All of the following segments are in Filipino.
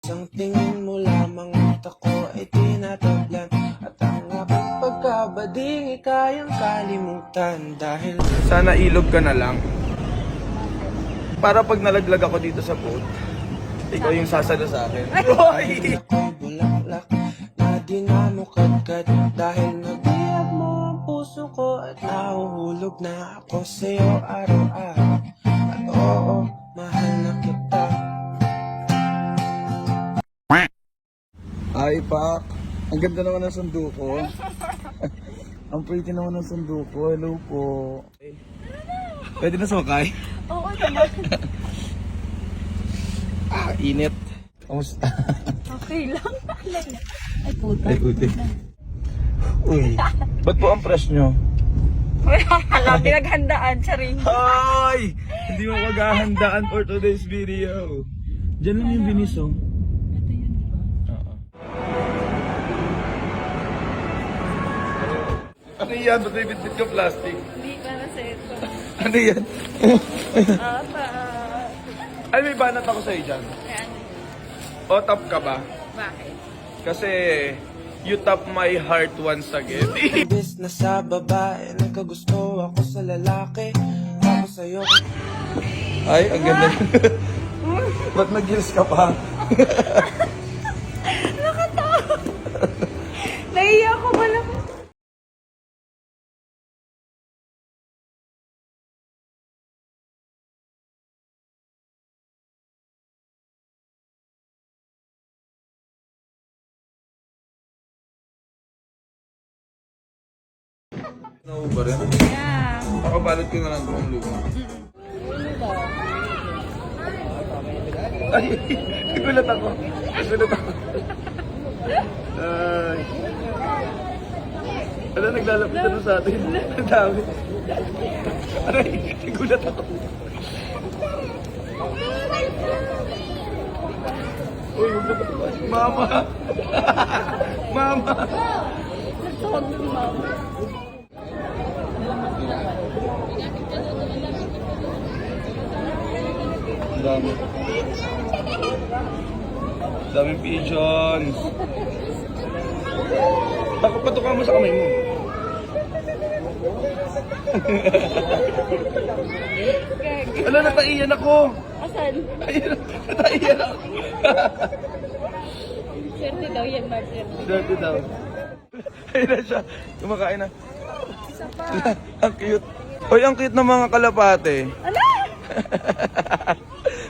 Isang tingin mo lamang at ako ay tinatablan, at ang aking pagkabading kayang kalimutan. Dahil Sana ilog ka na lang. Para pag nalaglag ako dito sa boat, ikaw yung sasalo sa akin. Hoy! ako'y bulaklak na di na mo kadkad. Dahil nabiyag mo ang puso ko at nahuhulog na ako sa'yo araw-araw. At oo, mahal na kita. Ay, Pak. Ang ganda naman ng sundo ko. Ang pretty naman ng sundo ko. Hello po. Pwede na sumakay? Oo naman. Init. Kamusta? Okay lang. Ay, puta. Ay, puti. Uy, ba't po ang fresh nyo? Alam, pinaghandaan, charing. Ay! Hindi mo maghahandaan for today's video. Diyan lang yung binisong. Ito yun, di ba? Oo. Ano yan? Ba't may bitbit ka plastic? Hindi para sa ito. Ano yan? Apa. Ay, may banat ako sa'yo dyan. Ayan. O, tap ka ba? Bakit? Kasi, you tap my heart once again. Imbis na sa babae, nagkagusto ako sa lalaki. Ako sa'yo. Ay, ang ganda. Ba't nag-gills ka pa? Nakatawa. Naiiyak ko ba lang? No ba rin? Yeah. Ako balot ko na lang buong luma. Ay, nagulat ako. Nagulat ako. Ay. Ano, naglalapitan na sa atin? Ang dami. Aray, nagulat ako. Uy, huwag na ba? Mama! Mama! Nagtawag ng mama. Ang dami. Daming pigeons. Takot patuka mo sa kamay mo. Ano, nataiyan ako. Asan? Ayun, nataiyan ako. Swerte daw yan, Martin. Dirty daw. Ayun na siya. Kumakain na. Isa pa. Ang cute. Hoy, ang cute ng mga kalapate. Ano?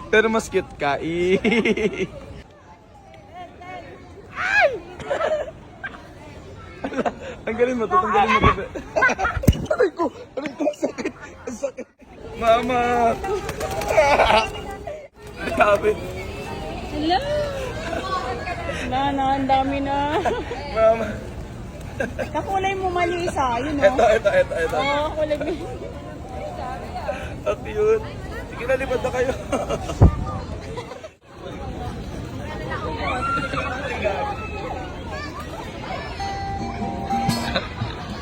Pero mas cute ka. Ang galing mo, tatanggalin mo to. Aray ko, ang sakit. Ang sakit. Mama! Sabi. Hello? Na, ang dami na. Mama. Nakulay mo mali isa, yun o. Ito. Oo, kulay mo. Ang cute. Sige na, lipat na kayo.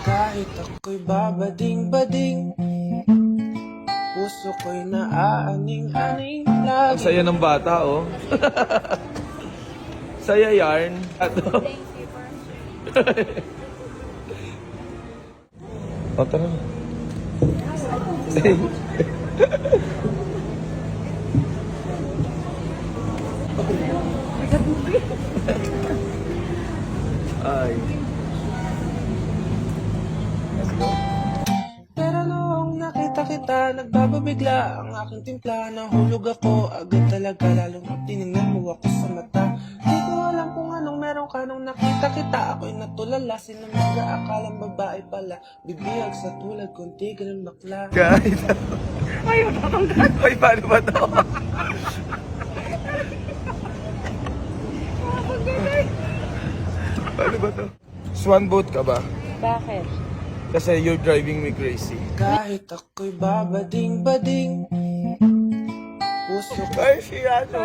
Kahit ako'y babading-bading, puso ko'y naaaning-aning Ang lagi. saya ng bata, oh. Saya yarn. O, tara na. Ay. Pero noong nakita kita, nagbababigla ang aking timpla. Nahulog ako agad talaga, lalong tinignan mo ako sa mata. Di ko alam kung anong meron ka nung nakita kita. Ako'y natulala, sinamaga, akalang babae pala. Bibiyag sa tulad kong tigil ng bakla. Guys. Ay, matanggal. Ay, paano ba to? Paano ba to? Swan boat ka ba? Bakit? Kasi you're driving me crazy. Kahit ako'y babading-bading, puso ko, Ay, si ano?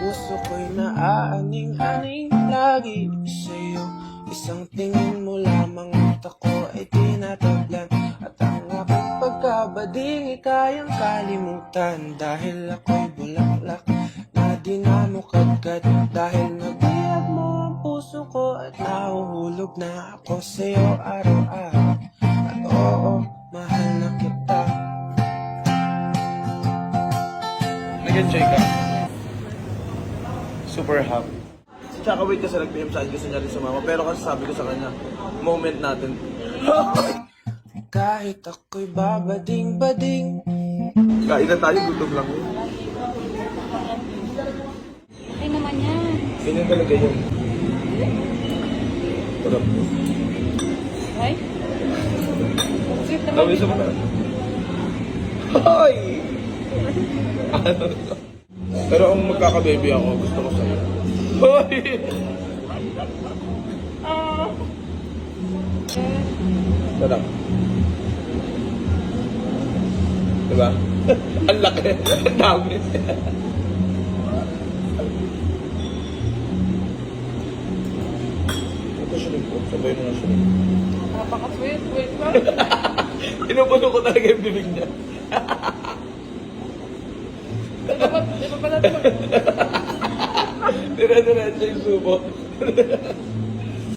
puso ko'y naaaning-aning lagi sa'yo. Isang tingin mo lamang at ako ay tinatablan, at ang aking pagkabading kayang kalimutan. Dahil ako'y bulaklak na di na mo kadkad. Dahil nabiyag mo ang puso ko at nahuhulog na ako sa'yo araw-araw. At oo, mahal na kita. Nag-enjoy ka? Super happy. Tsaka wait kasi nag-PM sa akin, gusto niya rin sumama. Pero kasi sabi ko sa kanya, moment natin. Kahit ako'y babading-bading. Kain na tayo, gutom lang yun. Okay naman yan. Ganyan talaga yun. Sarap. Ay? Sweet naman. Tawin sa mga. Hoy! Pero kung magkakababy ako, gusto ko sa'yo. Hoy! Sarap. Diba? Ang laki. Ang dami. Ito siya po. Sabay mo na siya. Napaka-sweet. Wait lang. Pinupuno ko talaga yung bibig niya. Di ba pala ito? Dire-diretso yung subo.